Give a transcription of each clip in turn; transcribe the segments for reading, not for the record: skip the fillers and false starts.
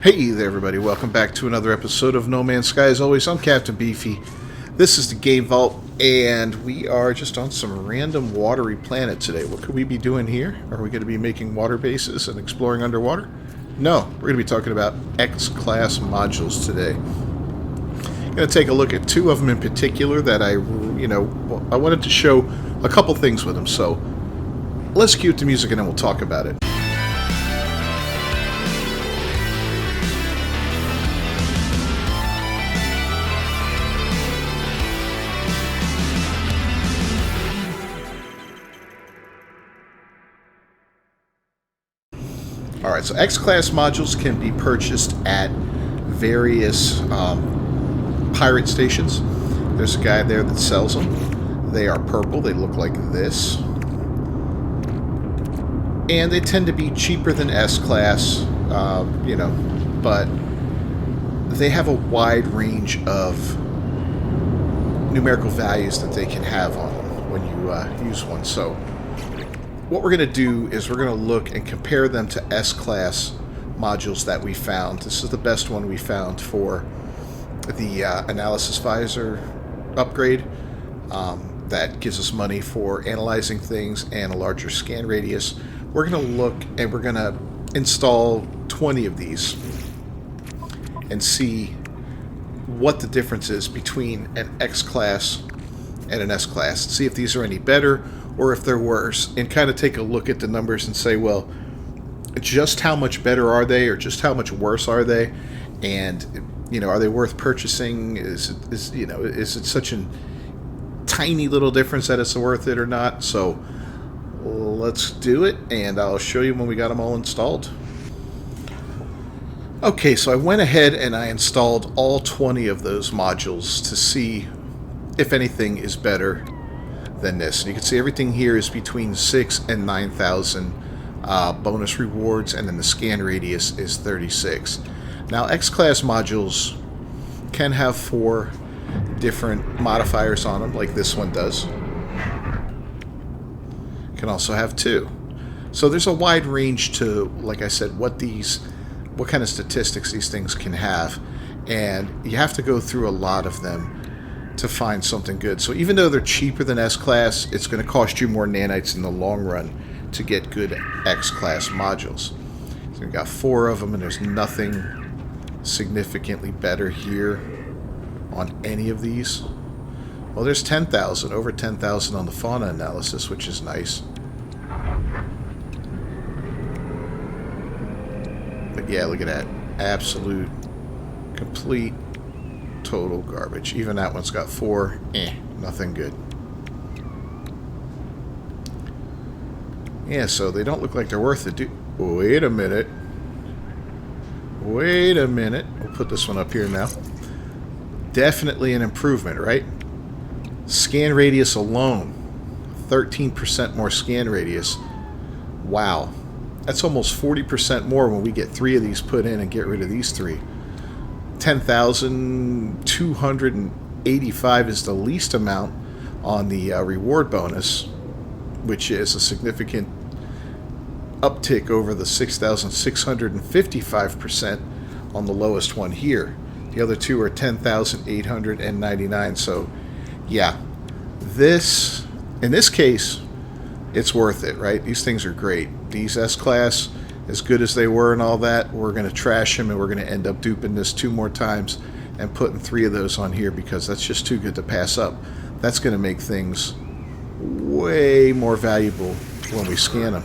Hey there everybody, welcome back to another episode of No Man's Sky. As always, I'm Captain Beefy. This is the Game Vault, and we are just on some random watery planet today. What could we be doing here? Are we going to be making water bases and exploring underwater? No, we're going to be talking about X-Class modules today. I'm going to take a look at two of them in particular that I wanted to show a couple things with them. So let's cue the music and then we'll talk about it. Alright, so X-Class modules can be purchased at various pirate stations. There's a guy there that sells them. They are purple, they look like this. And they tend to be cheaper than S-Class, but they have a wide range of numerical values that they can have on them when you use one. So what we're going to do is we're going to look and compare them to S-Class modules that we found. This is the best one we found for the analysis visor upgrade. That gives us money for analyzing things and a larger scan radius. We're going to look and we're going to install 20 of these and see what the difference is between an X-Class and an S-Class. See if these are any better or if they're worse, and kind of take a look at the numbers and say, well, just how much better are they, or just how much worse are they, and are they worth purchasing? Is it such a tiny little difference that it's worth it or not? So let's do it, and I'll show you when we got them all installed. Okay, so I went ahead and I installed all 20 of those modules to see if anything is better than this. And you can see everything here is between 6 and 9,000 bonus rewards, and then the scan radius is 36. Now, X-Class modules can have 4 different modifiers on them, like this one does. Can also have 2. So there's a wide range to, like I said, what kind of statistics these things can have, and you have to go through a lot of them to find something good. So even though they're cheaper than S-Class, it's going to cost you more nanites in the long run to get good X-Class modules. So we've got 4 of them, and there's nothing significantly better here on any of these. Well, there's 10,000, over 10,000 on the fauna analysis, which is nice. But yeah, look at that. Absolute, complete, total garbage. Even that one's got 4. Nothing good. Yeah, so they don't look like they're worth it. Wait a minute. Wait a minute. We'll put this one up here now. Definitely an improvement, right? Scan radius alone. 13% more scan radius. Wow. That's almost 40% more when we get 3 of these put in and get rid of these 3. 10,285 is the least amount on the reward bonus, which is a significant uptick over the 6,655% on the lowest one here. The other 2 are 10,899. So yeah, in this case, it's worth it, right? These things are great. These S-Class, as good as they were and all that, we're going to trash them, and we're going to end up duping this 2 more times and putting 3 of those on here because that's just too good to pass up. That's going to make things way more valuable when we scan them.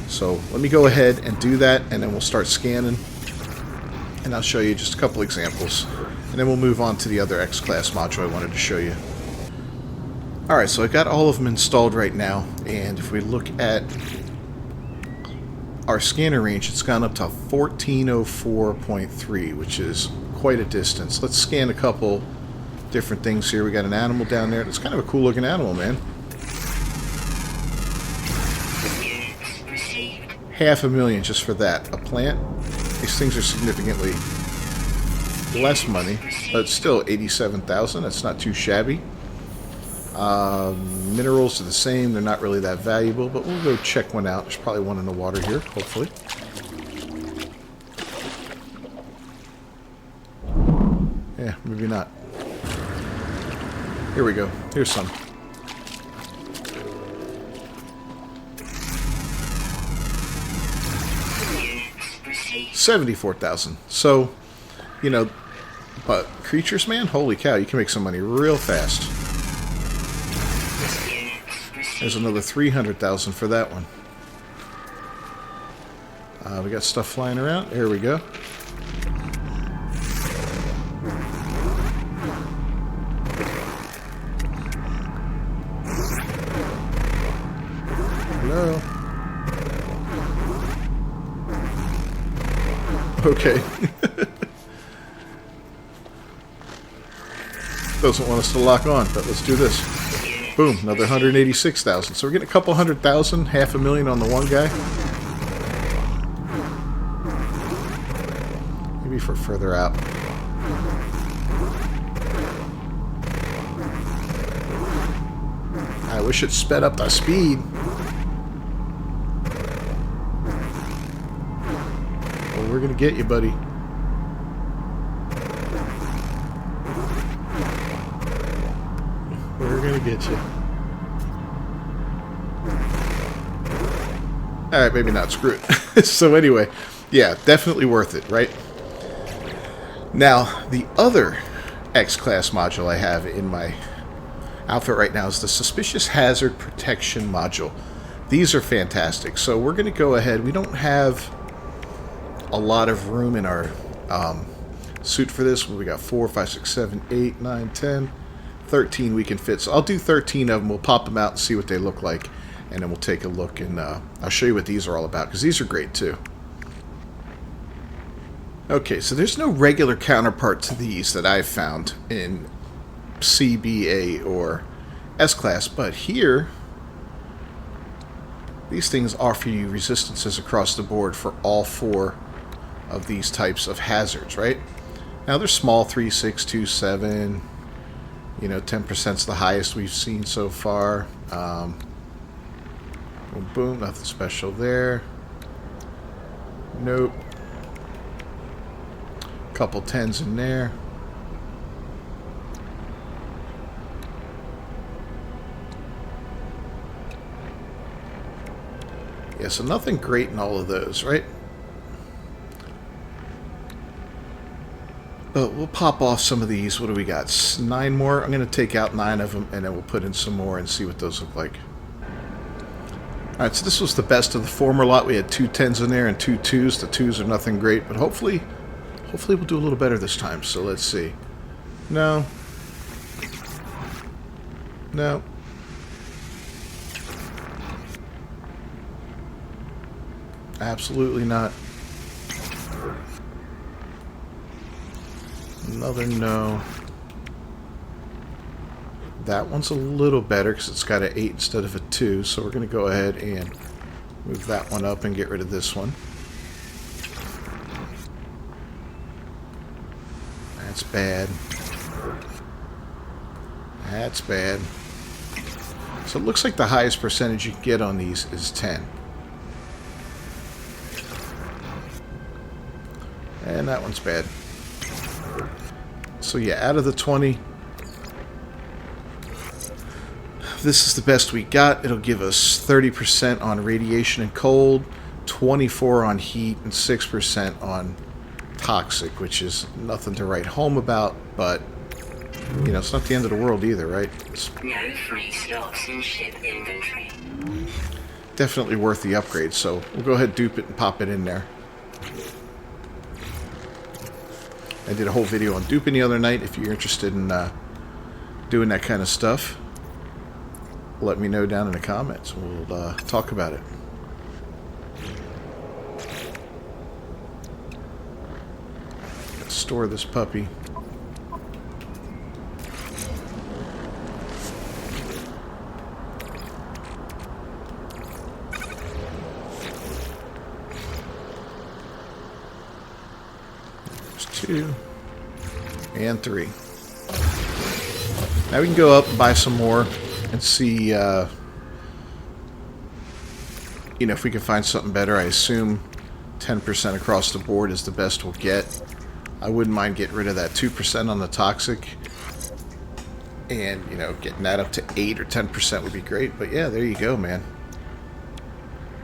So let me go ahead and do that, and then we'll start scanning, and I'll show you just a couple examples, and then we'll move on to the other X-Class module I wanted to show you. Alright, so I got all of them installed right now, and if we look at our scanner range, it's gone up to 1404.3, which is quite a distance. Let's scan a couple different things here. We got an animal down there. It's kind of a cool looking animal, man. 500,000 just for that. A plant. These things are significantly less money, but still 87,000. That's not too shabby. Minerals are the same. They're not really that valuable, but we'll go check one out. There's probably one in the water here, hopefully. Yeah, maybe not. Here we go. Here's some. $74,000. So, you know, but creatures, man, holy cow, you can make some money real fast. There's another $300,000 for that one. We got stuff flying around. There we go. Hello. Okay. Doesn't want us to lock on, but let's do this. Boom, another 186,000. So we're getting a couple 100,000, $500,000 on the one guy. Maybe for further out. I wish it sped up the speed. Well, we're gonna get you, buddy. We're gonna get you. Alright, maybe not. Screw it. So anyway, yeah, definitely worth it, right? Now, the other X-Class module I have in my outfit right now is the Suspicious Hazard Protection module. These are fantastic. So we're going to go ahead. We don't have a lot of room in our suit for this. We got 4, 5, 6, 7, 8, 9, 10, 13 we can fit. So I'll do 13 of them. We'll pop them out and see what they look like. And then we'll take a look and I'll show you what these are all about, because these are great too. Okay, so there's no regular counterpart to these that I've found in CBA or S-Class, but here these things offer you resistances across the board for all 4 of these types of hazards, right? Now they're small, 3, 6, 2, 7, you know, 10% is the highest we've seen so far. Boom, boom, nothing special there. Nope. Couple 10s in there. Yeah, so nothing great in all of those, right? But we'll pop off some of these. What do we got? 9 more. I'm going to take out 9 of them, and then we'll put in some more and see what those look like. Alright, so this was the best of the former lot. We had 2 10s in there and 2 2s. The 2s are nothing great, but hopefully we'll do a little better this time. So let's see. No. No. Absolutely not. Another no. That one's a little better because it's got an 8 instead of a 2. So we're going to go ahead and move that one up and get rid of this one. That's bad. That's bad. So it looks like the highest percentage you can get on these is 10. And that one's bad. So yeah, out of the 20, this is the best we got. It'll give us 30% on radiation and cold, 24 on heat, and 6% on toxic, which is nothing to write home about, but you know, it's not the end of the world either, right? It's no free slots in ship inventory. Definitely worth the upgrade, so we'll go ahead, dupe it, and pop it in there. I did a whole video on duping the other night. If you're interested in doing that kind of stuff, let me know down in the comments. We'll talk about it. Let's store this puppy. There's 2 and 3. Now we can go up and buy some more and see, you know, if we can find something better. I assume 10% across the board is the best we'll get. I wouldn't mind getting rid of that 2% on the toxic, and you know, getting that up to 8 or 10% would be great. But yeah, there you go, man.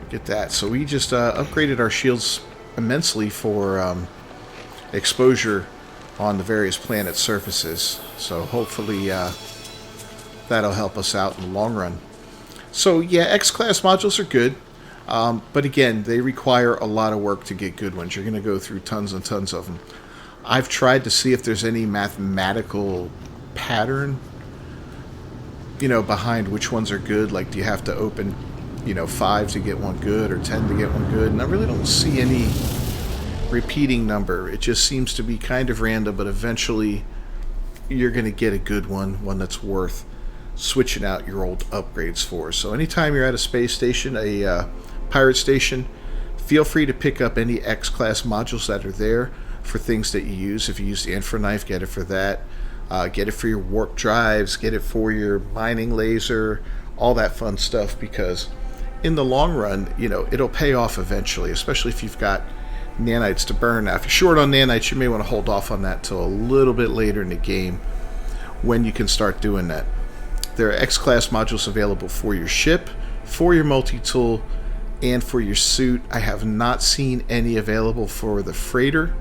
Get that. So we just upgraded our shields immensely for exposure on the various planet surfaces. So hopefully that'll help us out in the long run. So yeah, X-Class modules are good. But again, they require a lot of work to get good ones. You're going to go through tons and tons of them. I've tried to see if there's any mathematical pattern, you know, behind which ones are good. Like, do you have to open, you know, 5 to get one good or 10 to get one good? And I really don't see any repeating number. It just seems to be kind of random, but eventually you're going to get a good one that's worth switching out your old upgrades for. So anytime you're at a space station, a pirate station, feel free to pick up any X-Class modules that are there for things that you use. If you use the infra knife, get it for that. Get it for your warp drives, get it for your mining laser, all that fun stuff, because in the long run, you know, it'll pay off eventually, especially if you've got nanites to burn. Now, if you're short on nanites, you may want to hold off on that till a little bit later in the game when you can start doing that. There are X-Class modules available for your ship, for your multi-tool, and for your suit. I have not seen any available for the freighter,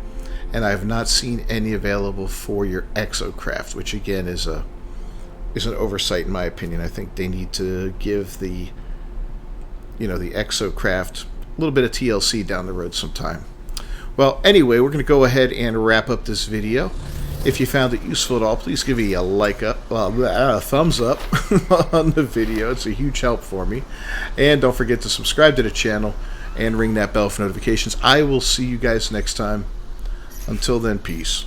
and I have not seen any available for your exocraft, which again is an oversight in my opinion. I think they need to give the, you know, the exocraft a little bit of TLC down the road sometime. Well, anyway, we're going to go ahead and wrap up this video. If you found it useful at all, please give me a thumbs up on the video. It's a huge help for me. And don't forget to subscribe to the channel and ring that bell for notifications. I will see you guys next time. Until then, peace.